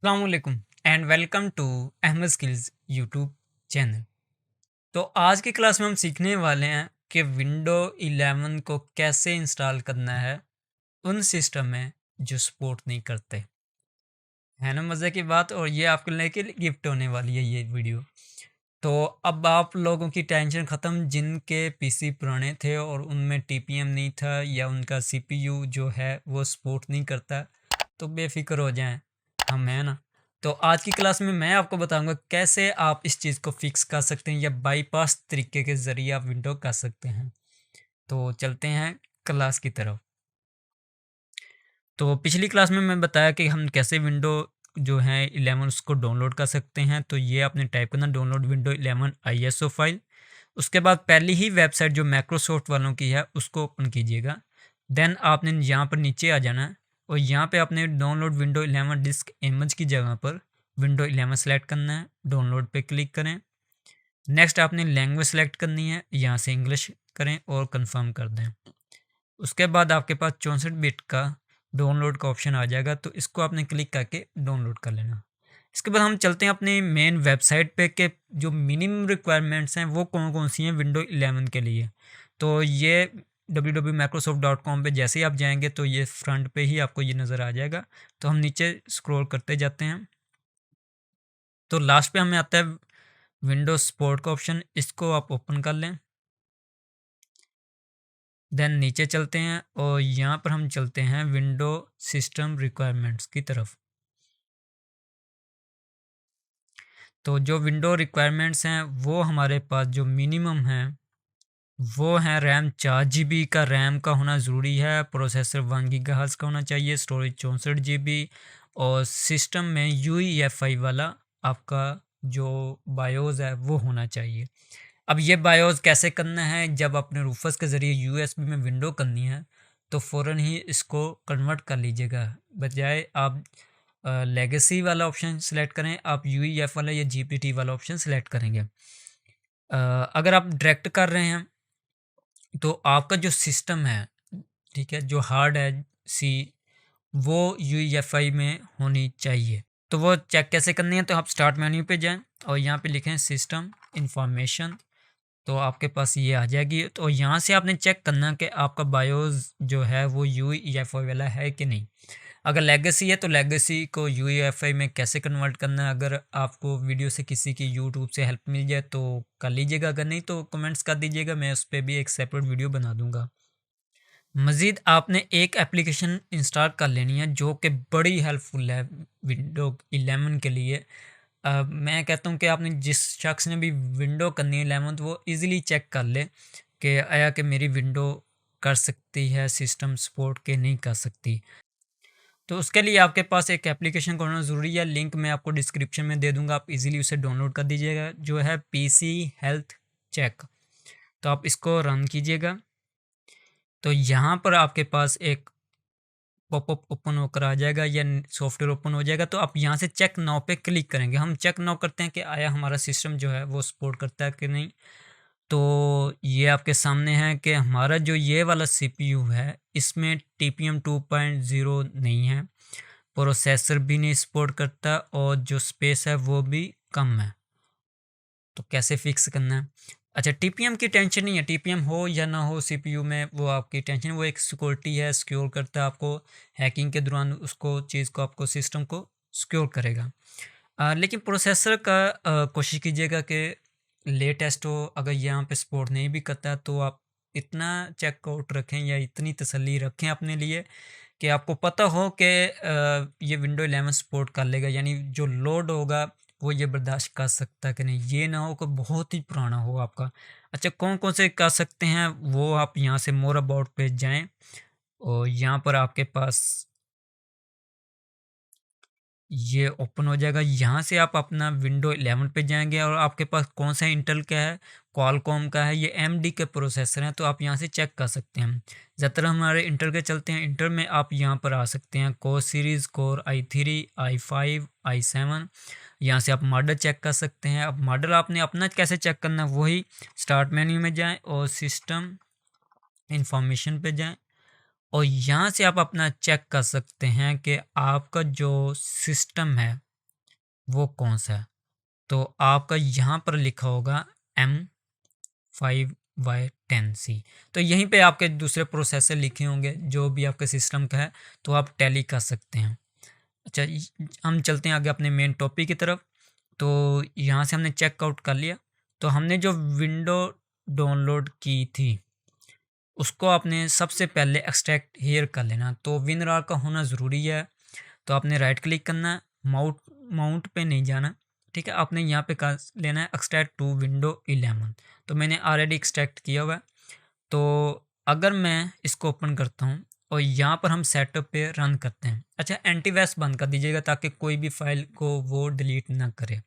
अस्सलामुअलैकुम and welcome to Ahmed skills YouTube channel. तो आज की क्लास में हम सीखने वाले हैं कि विंडो 11 को कैसे इंस्टॉल करना है उन सिस्टम में जो सपोर्ट नहीं करते। है ना मज़े की बात। और ये आपके लेके गिफ्ट होने वाली है ये वीडियो। तो अब आप लोगों की टेंशन ख़त्म जिनके पीसी पुराने थे और उनमें टीपीएम नहीं था या उनका सीपीयू जो है वो सपोर्ट नहीं करता। तो बेफिक्र हो जाएं, हम हैं ना। तो आज की क्लास में मैं आपको बताऊंगा कैसे आप इस चीज़ को फिक्स कर सकते हैं या बाईपास तरीके के ज़रिए आप विंडो कर सकते हैं। तो चलते हैं क्लास की तरफ। तो पिछली क्लास में मैं बताया कि हम कैसे विंडो जो है 11 उसको डाउनलोड कर सकते हैं। तो ये आपने टाइप करना डाउनलोड विंडो 11 आईएसओ फाइल। उसके बाद पहली ही वेबसाइट जो माइक्रोसॉफ्ट वालों की है उसको ओपन कीजिएगा। देन आपने यहाँ पर नीचे आ जाना है और यहाँ पे आपने डाउनलोड विंडो 11 डिस्क इमेज की जगह पर विंडो 11 सेलेक्ट करना है। डाउनलोड पे क्लिक करें। नेक्स्ट आपने लैंग्वेज सेलेक्ट करनी है, यहाँ से इंग्लिश करें और कंफर्म कर दें। उसके बाद आपके पास 64 बिट का डाउनलोड का ऑप्शन आ जाएगा, तो इसको आपने क्लिक करके डाउनलोड कर लेना। इसके बाद हम चलते हैं अपनी मेन वेबसाइट पे कि जो मिनिमम रिक्वायरमेंट्स हैं वो कौन कौन सी हैं विंडो 11 के लिए। तो ये www.microsoft.com पे जैसे ही आप जाएंगे तो ये फ्रंट पे ही आपको ये नज़र आ जाएगा। तो हम नीचे स्क्रॉल करते जाते हैं तो लास्ट पे हमें आता है विंडोज सपोर्ट का ऑप्शन, इसको आप ओपन कर लें। देन नीचे चलते हैं और यहाँ पर हम चलते हैं विंडो सिस्टम रिक्वायरमेंट्स की तरफ। तो जो विंडो रिक्वायरमेंट्स हैं वो हमारे पास जो मिनिमम है वो है रैम 4 GB का रैम का होना ज़रूरी है, प्रोसेसर 1 GHz का होना चाहिए, स्टोरेज 64 GB और सिस्टम में UEFI वाला आपका जो बायोस है वो होना चाहिए। अब ये बायोस कैसे करना है, जब अपने रूफर्स के ज़रिए USB में विंडो करनी है तो फ़ौरन ही इसको कन्वर्ट कर लीजिएगा। बजाय आप लेगेसी वाला ऑप्शन सेलेक्ट करें, आप UEF वाला या GPT वाला ऑप्शन सेलेक्ट करेंगे। अगर आप डायरेक्ट कर रहे हैं तो आपका जो सिस्टम है, ठीक है, जो हार्ड है सी, वो UEFI में होनी चाहिए। तो वो चेक कैसे करनी है, तो आप स्टार्ट मेन्यू पे जाएं और यहाँ पे लिखें सिस्टम इंफॉर्मेशन। तो आपके पास ये आ जाएगी। तो यहाँ से आपने चेक करना कि आपका बायोस जो है वो UEFI वाला है कि नहीं। अगर लेगेसी है तो लेगेसी को UEFI में कैसे कन्वर्ट करना है, अगर आपको वीडियो से किसी की यूट्यूब से हेल्प मिल जाए तो कर लीजिएगा, अगर नहीं तो कमेंट्स कर दीजिएगा, मैं उस पर भी एक सेपरेट वीडियो बना दूंगा। मज़ीद आपने एक एप्लीकेशन इंस्टॉल कर लेनी है जो कि बड़ी हेल्पफुल है विंडो 11 के लिए। मैं कहता हूँ कि आपने जिस शख्स ने भी विंडो करनी है 11 वो इजीली चेक कर ले कि आया कि मेरी विंडो कर सकती है सिस्टम सपोर्ट के नहीं कर सकती। तो उसके लिए आपके पास एक एप्लीकेशन का होना ज़रूरी है। लिंक मैं आपको डिस्क्रिप्शन में दे दूंगा, आप इजीली उसे डाउनलोड कर दीजिएगा, जो है पीसी हेल्थ चेक। तो आप इसको रन कीजिएगा। तो यहाँ पर आपके पास एक पॉपअप ओपन होकर आ जाएगा या सॉफ्टवेयर ओपन हो जाएगा। तो आप यहाँ से चेक नाउ पे क्लिक करेंगे। हम चेक नाउ करते हैं कि आया हमारा सिस्टम जो है वो सपोर्ट करता है कि नहीं। तो ये आपके सामने है कि हमारा जो ये वाला सीपीयू है इसमें TPM 2.0 नहीं है, प्रोसेसर भी नहीं सपोर्ट करता और जो स्पेस है वो भी कम है। तो कैसे फिक्स करना है? अच्छा, टीपीएम की टेंशन नहीं है, टीपीएम हो या ना हो सीपीयू में वो आपकी टेंशन, वो एक सिक्योरिटी है, सिक्योर करता है आपको। हैकिंग के दौरान उसको चीज़ को आपको सिस्टम को सिक्योर करेगा। लेकिन प्रोसेसर का कोशिश कीजिएगा कि लेटेस्ट हो। अगर यहाँ पे सपोर्ट नहीं भी करता है तो आप इतना चेकआउट रखें या इतनी तसल्ली रखें अपने लिए कि आपको पता हो कि ये विंडो 11 सपोर्ट कर लेगा, यानी जो लोड होगा वो ये बर्दाश्त कर सकता है कि नहीं। ये ना हो कि बहुत ही पुराना हो आपका। अच्छा, कौन कौन से कर सकते हैं वो आप यहाँ से मोर अबाउट पे जाएं और यहाँ पर आपके पास ये ओपन हो जाएगा। यहाँ से आप अपना विंडो 11 पे जाएंगे और आपके पास कौन सा इंटेल का है, क्वालकॉम का है, ये AMD के प्रोसेसर हैं, तो आप यहाँ से चेक कर सकते हैं। ज़्यादातर हमारे इंटेल के चलते हैं। इंटेल में आप यहाँ पर आ सकते हैं core series, core i3, i5, i7। यहाँ से आप मॉडल चेक कर सकते हैं। अब मॉडल आपने अपना कैसे चेक करना है, वही स्टार्ट मेन्यू में जाएँ और सिस्टम इंफॉर्मेशन पे जाएँ और यहाँ से आप अपना चेक कर सकते हैं कि आपका जो सिस्टम है वो कौन सा है। तो आपका यहाँ पर लिखा होगा M5Y10C। तो यहीं पे आपके दूसरे प्रोसेसर लिखे होंगे जो भी आपके सिस्टम का है, तो आप टैली कर सकते हैं। अच्छा, हम चलते हैं आगे अपने मेन टॉपिक की तरफ। तो यहाँ से हमने चेकआउट कर लिया। तो हमने जो विंडो डाउनलोड की थी उसको आपने सबसे पहले एक्सट्रैक्ट हेयर कर लेना। तो WinRAR का होना ज़रूरी है। तो आपने राइट क्लिक करना है, माउंट पे नहीं जाना, ठीक है। आपने यहाँ पे कर लेना है एक्सट्रैक्ट टू विंडो 11। तो मैंने ऑलरेडी एक्सट्रैक्ट किया हुआ है। तो अगर मैं इसको ओपन करता हूँ और यहाँ पर हम सेटअप पे रन करते हैं। अच्छा, एंटीवायरस बंद कर दीजिएगा ताकि कोई भी फाइल को वो डिलीट ना करे।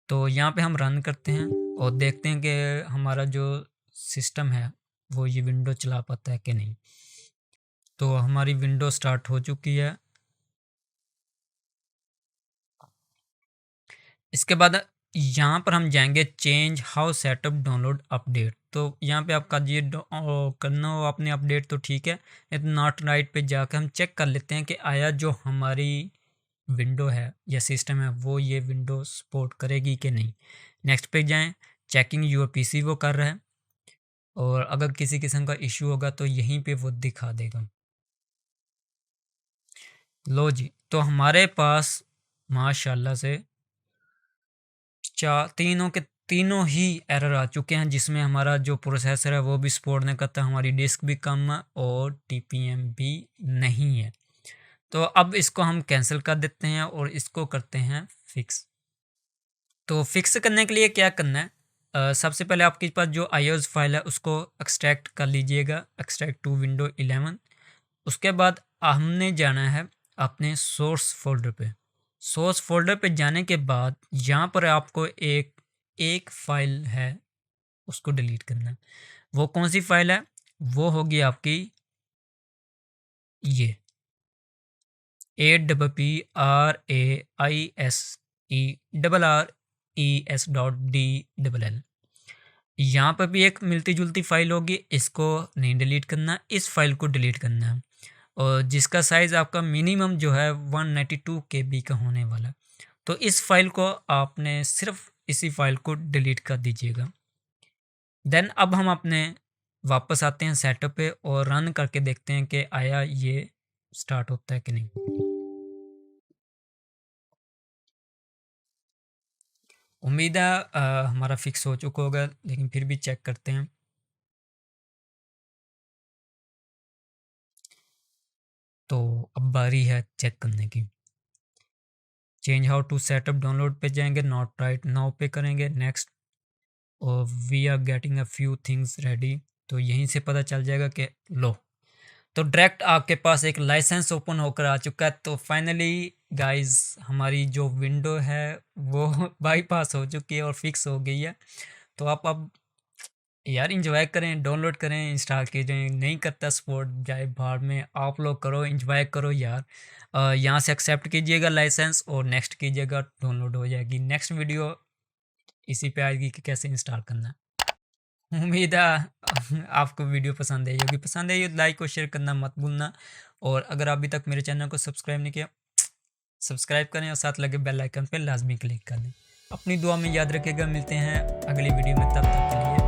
तो यहाँ पे हम रन करते हैं और देखते हैं कि हमारा जो सिस्टम है वो ये विंडो चला पाता है कि नहीं। तो हमारी विंडो स्टार्ट हो चुकी है। इसके बाद यहाँ पर हम जाएंगे change how setup download update. तो यहाँ पे आपका ये करना हो आपने अपडेट तो ठीक है, नॉट राइट पे जाकर हम चेक कर लेते हैं कि आया जो हमारी विंडो है या सिस्टम है वो ये विंडो सपोर्ट करेगी कि नहीं। नेक्स्ट पे जाएं, चेकिंग यूर पीसी वो कर रहा है, और अगर किसी किस्म का इशू होगा तो यहीं पे वो दिखा देगा। लो जी, तो हमारे पास माशाल्लाह से तीनों ही एरर आ चुके हैं, जिसमें हमारा जो प्रोसेसर है वो भी सपोर्ट नहीं करता, हमारी डिस्क भी कम है और TPM भी नहीं है। तो अब इसको हम कैंसिल कर देते हैं और इसको करते हैं फिक्स। तो फिक्स करने के लिए क्या करना है, सबसे पहले आपके पास जो iOS फाइल है उसको एक्सट्रैक्ट कर लीजिएगा, एक्सट्रैक्ट टू विंडो 11। उसके बाद हमने जाना है अपने सोर्स फोल्डर पे। सोर्स फोल्डर पे जाने के बाद यहाँ पर आपको एक फाइल है उसको डिलीट करना है। वो कौन सी फाइल है, वो होगी आपकी ये APPRAISERRES.DLL। यहाँ पर भी एक मिलती जुलती फाइल होगी, इसको नहीं डिलीट करना, इस फाइल को डिलीट करना है, और जिसका साइज़ आपका मिनिमम जो है 192 KB का होने वाला। तो इस फाइल को आपने सिर्फ इसी फाइल को डिलीट कर दीजिएगा। देन अब हम अपने वापस आते हैं सेटअप पे और रन करके देखते हैं कि आया ये स्टार्ट होता है कि नहीं। उम्मीद है हमारा फिक्स हो चुका होगा, लेकिन फिर भी चेक करते हैं। तो अब बारी है चेक करने की। Change how to setup download पे जाएंगे, नॉट राइट नाउ पे करेंगे, नेक्स्ट, और we are getting a few things ready. तो यहीं से पता चल जाएगा कि लो, तो डायरेक्ट आपके पास एक लाइसेंस ओपन होकर आ चुका है। तो फाइनली गाइस हमारी जो विंडो है वो बाईपास हो चुकी है और फिक्स हो गई है। तो आप अब यार इंजॉय करें, डाउनलोड करें, इंस्टॉल कीजिए। नहीं करता सपोर्ट जाए बाहर में, आप लोग करो, इंजॉय करो यार। यहाँ से एक्सेप्ट कीजिएगा लाइसेंस और नेक्स्ट कीजिएगा, डाउनलोड हो जाएगी। नेक्स्ट वीडियो इसी पे आएगी कि कैसे इंस्टॉल करना है। उम्मीद है आपको वीडियो पसंद आई होगी। पसंद आई हो लाइक और शेयर करना मत भूलना, और अगर अभी तक मेरे चैनल को सब्सक्राइब नहीं किया, सब्सक्राइब करें और साथ लगे बेल आइकन पर लाजमी क्लिक कर दें। अपनी दुआ में याद रखिएगा, मिलते हैं अगली वीडियो में, तब तक के लिए।